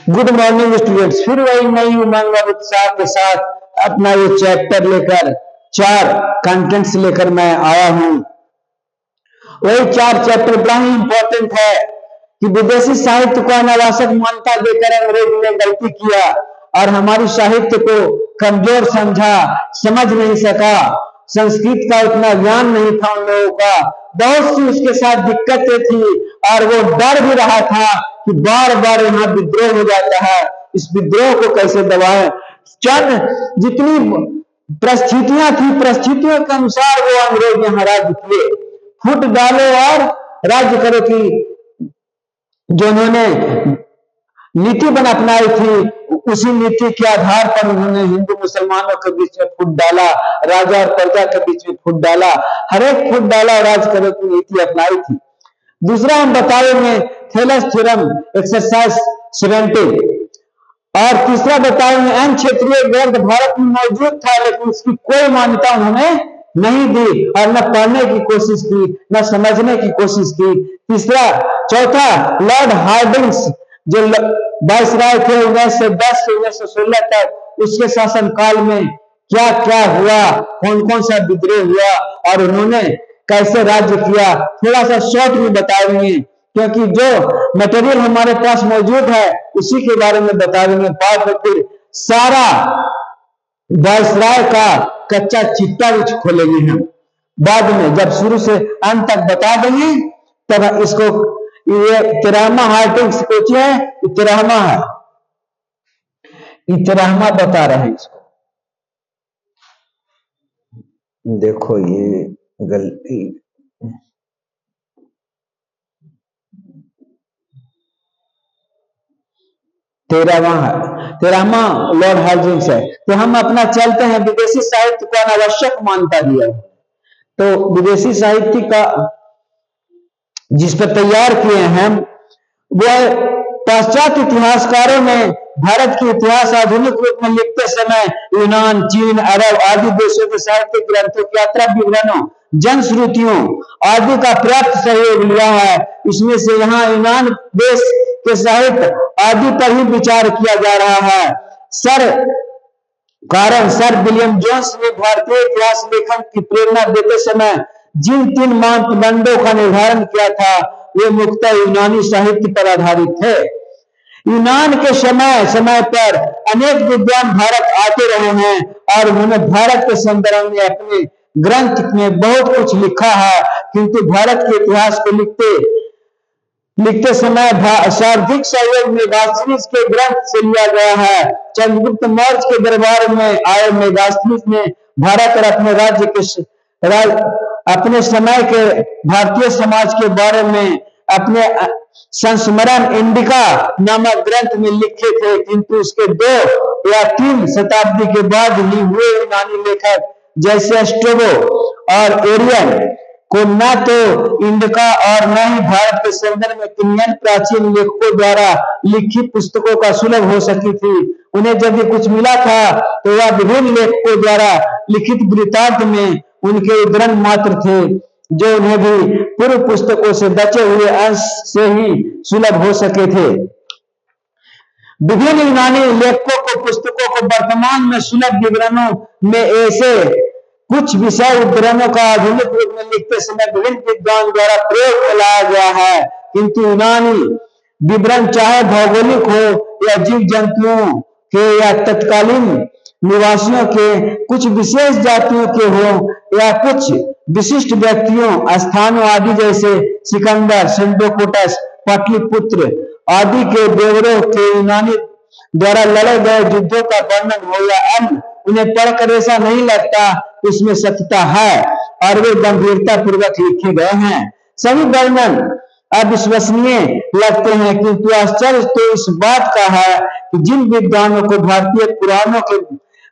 Good morning students, फिर वही नई उमंग और उत्साह के साथ अपना ये चैप्टर लेकर 4 कंटेंट्स लेकर मैं आया हूं। वही 4 चैप्टर बड़ा ही इंपॉर्टेंट है कि विदेशी साहित्य को अनावश्यक मान्यता देकर अंग्रेज ने गलती किया और हमारी साहित्य को कमजोर समझा, समझ नहीं सका। संस्कृत का उतना ज्ञान नहीं था उन लोगों का, बहुत सी उसके साथ दिक्कतें थी और वो डर भी रहा था कि बार बार यहाँ विद्रोह हो जाता है, इस विद्रोह को कैसे दबाएं। चंद जितनी परिस्थितियां थी, परिस्थितियों के अनुसार वो अंग्रेज यहाँ राज्य किए। फुट डालो और राज्य करो की जो उन्होंने नीति बना अपनाई थी, उसी नीति के आधार पर उन्होंने हिंदू मुसलमानों के बीच में फुट डाला, राजा और प्रजा के बीच में फुट डाला, हर एक फुट डाला और राज करो की नीति अपनाई थी। दूसरा हम बताएंगे थेलस थ्योरम एक्सरसाइज 17 और तीसरा बताएंगे अन्य क्षेत्रीय ग्रंथ भारत में मौजूद था लेकिन उसकी कोई मान्यता उन्होंने नहीं दी और न पढ़ने की कोशिश की न समझने की कोशिश की। चौथा लॉर्ड हार्डिंग्स जो वायसराय थे 1910 से 1916 तक, उसके शासन काल में क्या क्या हुआ, कौन कौन सा विद्रोह हुआ और उन्होंने कैसे राज्य किया, थोड़ा सा शॉर्ट में बताएंगे क्योंकि जो मटेरियल हमारे पास मौजूद है उसी के बारे में बताएंगे। बाद में फिर सारा वायसराय का कच्चा चिट्टा भी खोलेंगे हम, बाद में जब शुरू से अंत तक बता देंगे तब इसको ये 13वां हार्टिंग्स कोची है, 13वां है, 13वां बता रहे हैं इसको। देखो ये गलती 13वां है, 13वां लॉर्ड हार्डिंग्स है। तो हम अपना चलते हैं विदेशी साहित्य को अनावश्यक मान्यता दिया। तो विदेशी साहित्य का जिस पर तैयार किए हैं वह पाश्चात्य इतिहासकारों ने भारत के इतिहास आधुनिक रूप में लिखते समय यूनान, चीन, अरब आदि देशों के साहित्यिक ग्रंथों, यात्रा विवरणों, जनश्रुतियों आदि का पर्याप्त सहयोग लिया है। इसमें से यहाँ यूनान देश के साहित्य आदि पर ही विचार किया जा रहा है। सर विलियम जोन्स ने भारतीय इतिहास लेखन की प्रेरणा देते समय जिन 3 मानदंडों का निर्धारण किया था वे मुख्यतः यूनानी साहित्य पर आधारित थे। यूनान के समय पर अनेक विद्वान भारत आते रहे हैं और उन्होंने भारत के संदर्भ में अपने ग्रंथ में बहुत कुछ लिखा है, किंतु भारत के इतिहास को लिखते समय शाब्दिक सहयोग मेगास्थनीज के ग्रंथ से लिया गया है। चंद्रगुप्त मौर्य के दरबार में आए मेगास्थनीज ने भारत और अपने राज्य के अपने समय के भारतीय समाज के बारे में अपने संस्मरण इंडिका नामक ग्रंथ में लिखे थे, किंतु उसके 2 या 3 शताब्दी के बाद ही हुए यूनानी लेखक जैसे स्ट्रेबो और एरियन को न तो इंडिका और न ही भारत के संदर्भ में किन्यन प्राचीन लेखकों द्वारा लिखित पुस्तकों का सुलभ हो सकी थी। उन्हें यदि कुछ मिला था तो वह विभिन्न लेखकों द्वारा लिखित वृत्तांत में उनके उद्धरण मात्र थे जो उन्हें भी पूर्व पुस्तकों से बचे हुए अंश से ही सुलभ हो सके थे। विभिन्न यूनानी लेखकों को पुस्तकों को वर्तमान में सुलभ विवरणों में ऐसे कुछ विषय उद्धरणों का आधुनिक रूप में लिखते समय विभिन्न विद्वान द्वारा प्रयोग लाया गया है, किंतु यूनानी विवरण चाहे भौगोलिक हो या जीव जंतुओं के या तत्कालीन निवासियों के, कुछ विशेष जातियों के हो या कुछ विशिष्ट व्यक्तियों, स्थानों आदि जैसे सिकंदर, सेंडोकोटस, पाटलिपुत्र आदि के देवरों के यूनानी द्वारा लड़े गए युद्धों का वर्णन हो या अन्य, उन्हें पढ़कर ऐसा नहीं लगता उसमें सत्यता है और वे गंभीरता पूर्वक लिखे गए हैं। सभी वर्णन अविश्वसनीय लगते हैं, किंतु आश्चर्य तो इस बात का है कि जिन विद्वानों को भारतीय पुराणों के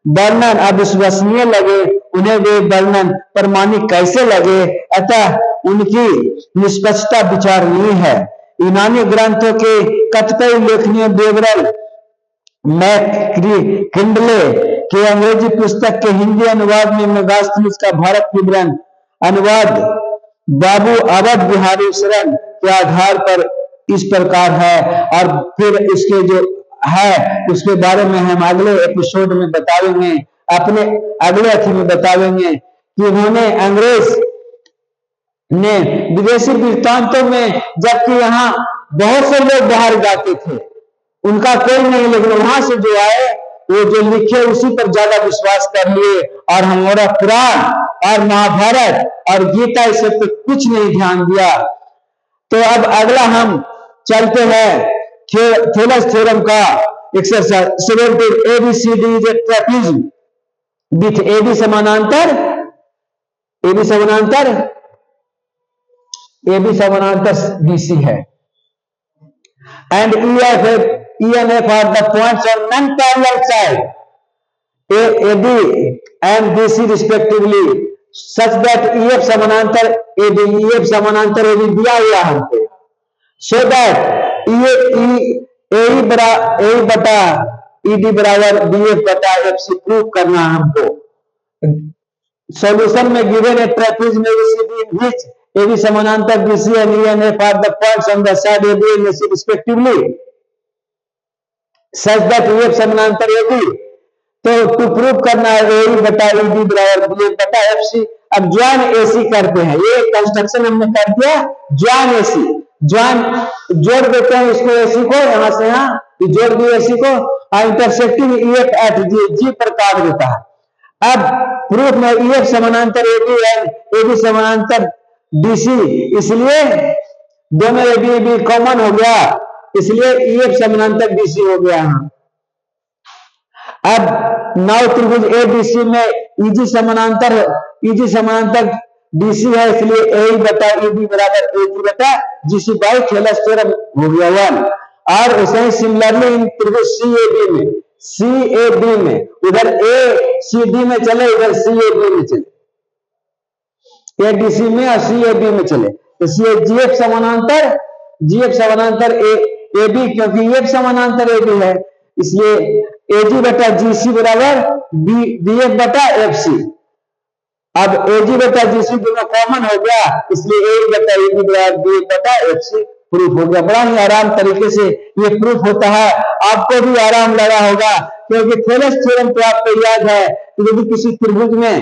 वर्णन अविश्वसनीय लगे उन्हें वे वर्णन प्रमाणिक कैसे लगे, अतः उनकी निष्पक्षता विचारणीय है। यूनानी ग्रंथों के कतिपय उल्लेखनीय विवरण मैककिंडले के अंग्रेजी पुस्तक के हिंदी अनुवाद में मेगास्थनीज का भारत विवरण अनुवाद बाबू अवध बिहारी शरण के आधार पर इस प्रकार है। और फिर इसके जो है उसके बारे में हम अगले एपिसोड में बताएंगे, अपने अगले अथी में बताएंगे कि उन्होंने अंग्रेज ने विदेशी वृत्तांतों में, जबकि यहाँ बहुत से लोग बाहर जाते थे, उनका कोई नहीं, लेकिन वहां से जो आए वो जो लिखे उसी पर ज्यादा विश्वास कर लिए और हमारा पुराण और महाभारत और गीता इस पर कुछ नहीं ध्यान दिया। तो अब अगला हम चलते हैं थेलस थ्योरम का exercise 17 ABCD is a trapezium with AB समानांतर BC है and ENF are the points on non-parallel side AD and BC respectively such that EF समानांतर AB दिया हुआ हमको, so that AE बटा ED बराबर BF बटा FC प्रूव करना हमको। सॉल्यूशन में गिवन है trapezium ABCD in which AB समानांतर BC and ENF are the points on the side AB and AC respectively such that EF समानांतर AB। तो टू प्रूव करना है AE बटा ED बराबर BF बटा FC। अब ज्वाइन AC करते हैं, ये कंस्ट्रक्शन हमने कर दिया। ज्वाइन AC, ज्वाइन जोड़ देते हैं इसको AC को, यहां से यहां जोड़ दिए AC को, और इंटरसेक्टिंग EF एट G पर काट देता है। अब प्रूफ में EF समानांतर AB एंड AB समानांतर DC, इसलिए दोनों AB कॉमन हो गया, इसलिए EF समानांतर DC हो गया। अब नाउ त्रिभुज ABC में EG समानांतर DC है, इसलिए AE बटा ED बराबर AG बटा GC बाई थेलस थ्योरम हो गया 1। और ऐसे ही सिमिलरली इन त्रिभुज CAB में उधर ACD में चले, उधर CAB में चले, ADC में और CAB में चले, इसलिए GF समानांतर AB, क्योंकि EF समानांतर AB है, इसलिए AG बटा GC बराबर BF बटा FC। अब AG बटा GC दोनों कॉमन हो गया, इसलिए AE बटा ED बराबर BF बटा FC प्रूफ हो गया। बड़ा ही आराम तरीके से ये प्रूफ होता है, आपको भी आराम लगा होगा, क्योंकि थेलस थ्योरम तो आपको याद है कि यदि किसी त्रिभुज में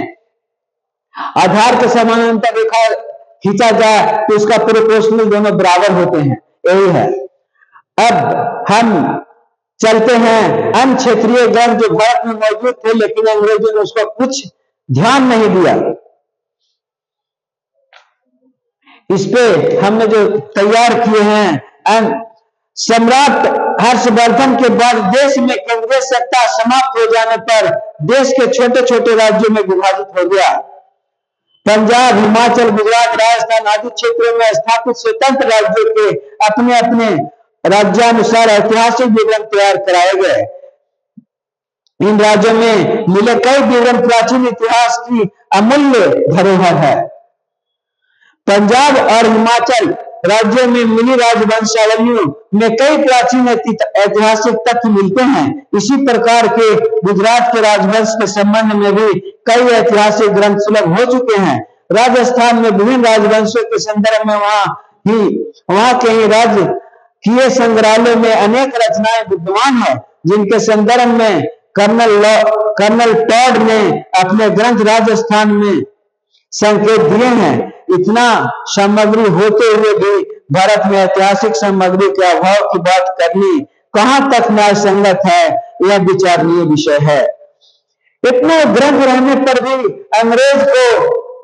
आधार के समानांतर रेखा खींचा जाए तो उसका प्रोपोर्शनल दोनों बराबर होते हैं, यही है। अब हम चलते हैं अन्य क्षेत्रीय ग्रंथ जो भारत में मौजूद थे, लेकिन अंग्रेजों ने उसका कुछ ध्यान नहीं दिया। इस पे हमने जो तैयार किए हैं, सम्राट हर्षवर्धन के बाद देश में केंद्रीय सत्ता समाप्त हो जाने पर देश के छोटे छोटे राज्यों में विभाजित हो गया। पंजाब, हिमाचल, गुजरात, राजस्थान आदि क्षेत्रों में स्थापित स्वतंत्र राज्यों के अपने अपने राज्यानुसार ऐतिहासिक विवरण तैयार कराए गए। इन राज्यों में मिले कई विवरण प्राचीन इतिहास की अमूल्य धरोहर है। पंजाब और हिमाचल राज्यों में मिली राजवंशावलियों में कई प्राचीन ऐतिहासिक तथ्य मिलते हैं। इसी प्रकार के गुजरात के राजवंश के संबंध में भी कई ऐतिहासिक ग्रंथ सुलभ हो चुके हैं। राजस्थान में विभिन्न राजवंशों के संदर्भ में वहां के ही राजकीय संग्रहालय में अनेक रचनाएं विद्यमान है, जिनके संदर्भ में कर्नल टॉड ने अपने ग्रंथ राजस्थान में संकेत दिए हैं। इतना सामग्री होते हुए भी भारत में ऐतिहासिक सामग्री के अभाव की बात करनी कहां तक न्याय संगत है, यह विचारणीय विषय है। इतने ग्रंथ रहने पर भी अंग्रेज को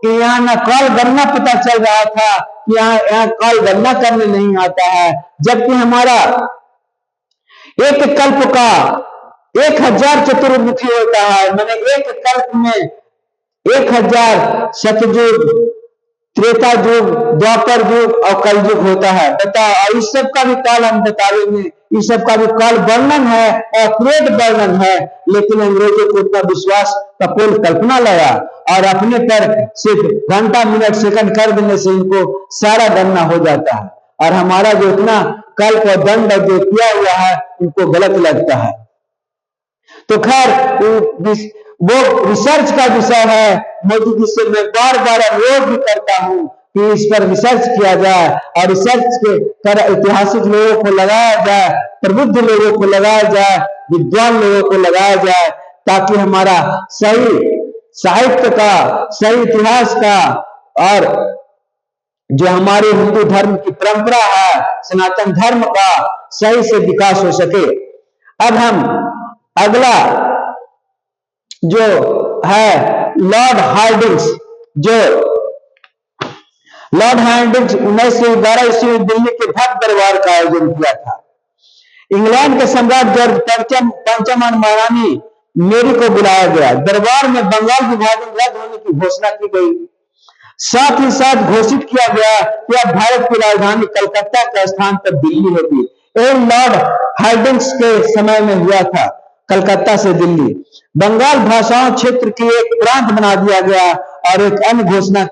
कि यहाँ न काल गणना पता चल रहा था, यहाँ काल गणना करने नहीं आता है, जबकि हमारा एक कल्प का 1000 चतुर्मुखी होता है। मैंने एक कल्प में 1000 सतयुग, त्रेता युग, द्वापर युग और कलयुग होता है। बताओ, इस सब का भी काल हम बताएंगे, इस सब का भी काल वर्णन है, एक्यूरेट वर्णन है, लेकिन अंग्रेजों को उतना विश्वास का पूर्ण कल्पना लगा और अपने पर सिर्फ घंटा मिनट सेकंड कर देने से इनको सारा गणना हो जाता है, और हमारा जो इतना कल्प और दंड जो किया हुआ है उनको गलत लगता है। तो खैर वो रिसर्च का विषय है, मोदी जी से मैं बार बार अनुरोध भी करता हूं कि इस पर रिसर्च किया जाए और रिसर्च के कर ऐतिहासिक लोगों को लगाया जाए, प्रबुद्ध लोगों को लगाया जाए, विद्वान लोगों को लगाया जाए, ताकि हमारा सही साहित्य का, सही इतिहास का और जो हमारे हिंदू धर्म की परंपरा है, सनातन धर्म का सही से विकास हो सके। अब हम अगला जो है लॉर्ड हार्डिंग्स, जो लॉर्ड हार्डिंग्स 1912 ईस्वी में दिल्ली के भव्य दरबार का आयोजन किया था। इंग्लैंड के सम्राट जॉर्ज पंचम और महारानी मेरी को बुलाया गया। दरबार में बंगाल विभाजन रद्द होने की घोषणा की गई। साथ ही साथ घोषित किया गया कि अब भारत की राजधानी कलकत्ता के स्थान पर दिल्ली होगी। यह लॉर्ड हार्डिंग्स के समय में हुआ था। कलकत्ता से दिल्ली बंगाल भाषाओं क्षेत्र की एक प्रांत बना दिया गया और एक अन्य घोषणा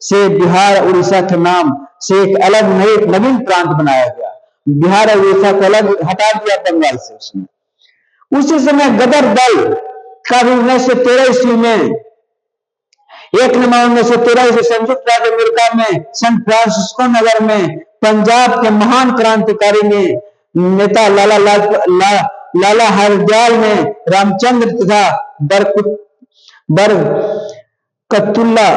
से बिहार उड़ीसा के नाम से एक अलग नवीन प्रांत बनाया गया। बिहार और उड़ीसा को अलग हटा दिया बंगाल से। उसमें उसी समय गदर दल का भी 1913 ईस्वी में 1 नवंबर 1913 ईस्वी संयुक्त राज्य अमेरिका में सैन फ्रांसिस्को नगर में पंजाब के महान क्रांतिकारी नेता लाला हरदयाल ने रामचंद्र तथा बरकतुल्ला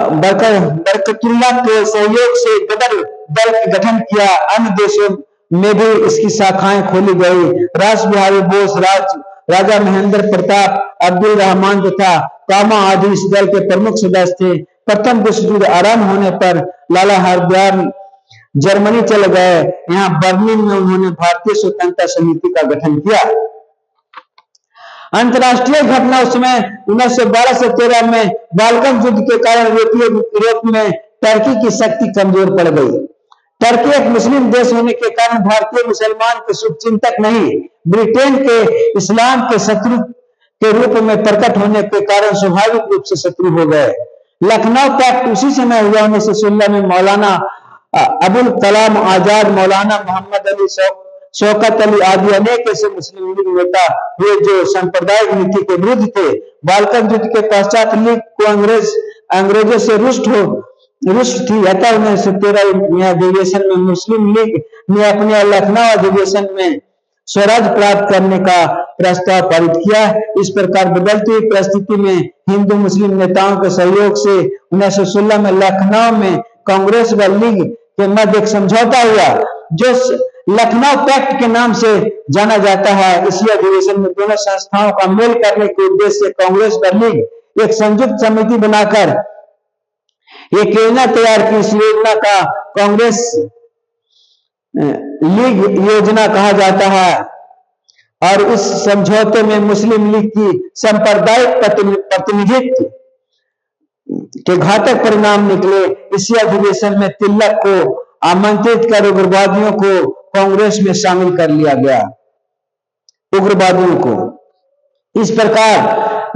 के सहयोग से गदर दल का गठन किया। अन्य देशों में भी इसकी शाखाएं खोली गई। रास बिहारी बोस, राजा महेंद्र प्रताप, अब्दुल रहमान तथा कामा आदि इस दल के प्रमुख सदस्य थे। प्रथम विश्व युद्ध आरंभ होने पर लाला हरदयाल जर्मनी चले गए। यहाँ बर्लिन में उन्होंने भारतीय स्वतंत्रता समिति का गठन किया। अंतरराष्ट्रीय घटना उस समय 1912 से 13 में बाल्कन युद्ध के कारण यूरोप में टर्की की शक्ति कमजोर पड़ गई। टर्की एक मुस्लिम देश होने के कारण भारतीय मुसलमान के शुभचिंतक नहीं, ब्रिटेन के इस्लाम के शत्रु के रूप में प्रकट होने के कारण स्वाभाविक रूप से शत्रु हो गए। लखनऊ पैक्ट उसी समय हुआ 1916 में। मौलाना अबुल कलाम आजाद, मौलाना मोहम्मद अली, शौकत अली आदि अनेक ऐसे मुस्लिम लीग नेता हुए जो सांप्रदायिक नीति के विरुद्ध थे। बाल्कन युद्ध के पश्चात लीग को अंग्रेजों से रुष्ट थी। अतः 1913 अधिवेशन में मुस्लिम लीग ने अपने लखनऊ अधिवेशन में स्वराज प्राप्त करने का प्रस्ताव पारित किया। इस प्रकार बदलती हुई परिस्थिति में हिंदू मुस्लिम नेताओं के सहयोग से 1916 में लखनऊ में कांग्रेस व लीग के मध्य एक समझौता हुआ, जो लखनऊ पैक्ट के नाम से जाना जाता है। इसी अधिवेशन में दोनों संस्थाओं का मेल करने के उद्देश्य से कांग्रेस व लीग एक संयुक्त समिति बनाकर एक योजना तैयार की। इस योजना का कांग्रेस लीग योजना कहा जाता है और इस समझौते में मुस्लिम लीग की सांप्रदायिक प्रतिनिधित्व के घातक परिणाम निकले। इसी अधिवेशन में तिलक को आमंत्रित कर उग्रवादियों को कांग्रेस में शामिल कर लिया गया। उग्रवादियों को इस प्रकार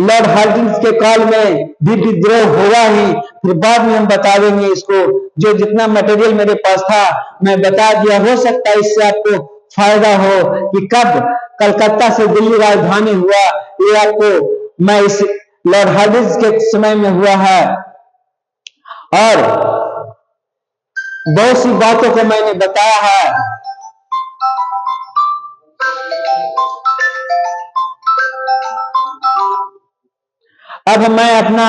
लॉर्ड हार्डिंग्स के काल में भी विद्रोह होगा ही। फिर बाद में हम बता देंगे इसको। जो जितना मटेरियल मेरे पास था मैं बता दिया। हो सकता है इससे आपको फायदा हो कि कब कलकत्ता से दिल्ली राजधानी हुआ, ये आपको मैं इस लॉर्ड हार्डिंग्स के समय में हुआ है और बहुत सी बातों को मैंने बताया है। अब मैं अपना,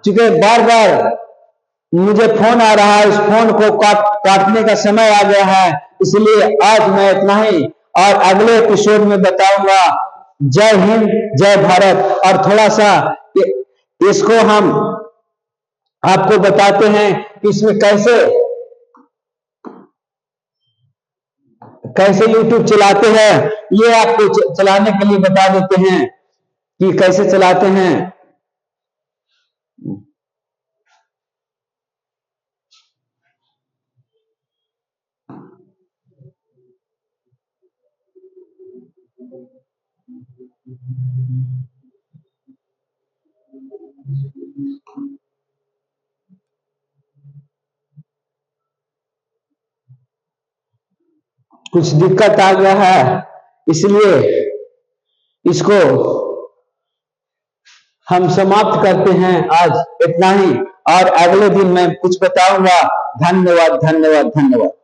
चूंकि बार बार मुझे फोन आ रहा है, इस फोन को काटने का समय आ गया है, इसलिए आज मैं इतना ही और अगले एपिसोड में बताऊंगा। जय हिंद, जय भारत। और थोड़ा सा इसको हम आपको बताते हैं कि इसमें कैसे YouTube चलाते हैं, ये आपको चलाने के लिए बता देते हैं कि कैसे चलाते हैं। कुछ दिक्कत आ गया है, इसलिए इसको हम समाप्त करते हैं। आज इतना ही। और अगले दिन मैं कुछ बताऊंगा। धन्यवाद, धन्यवाद, धन्यवाद।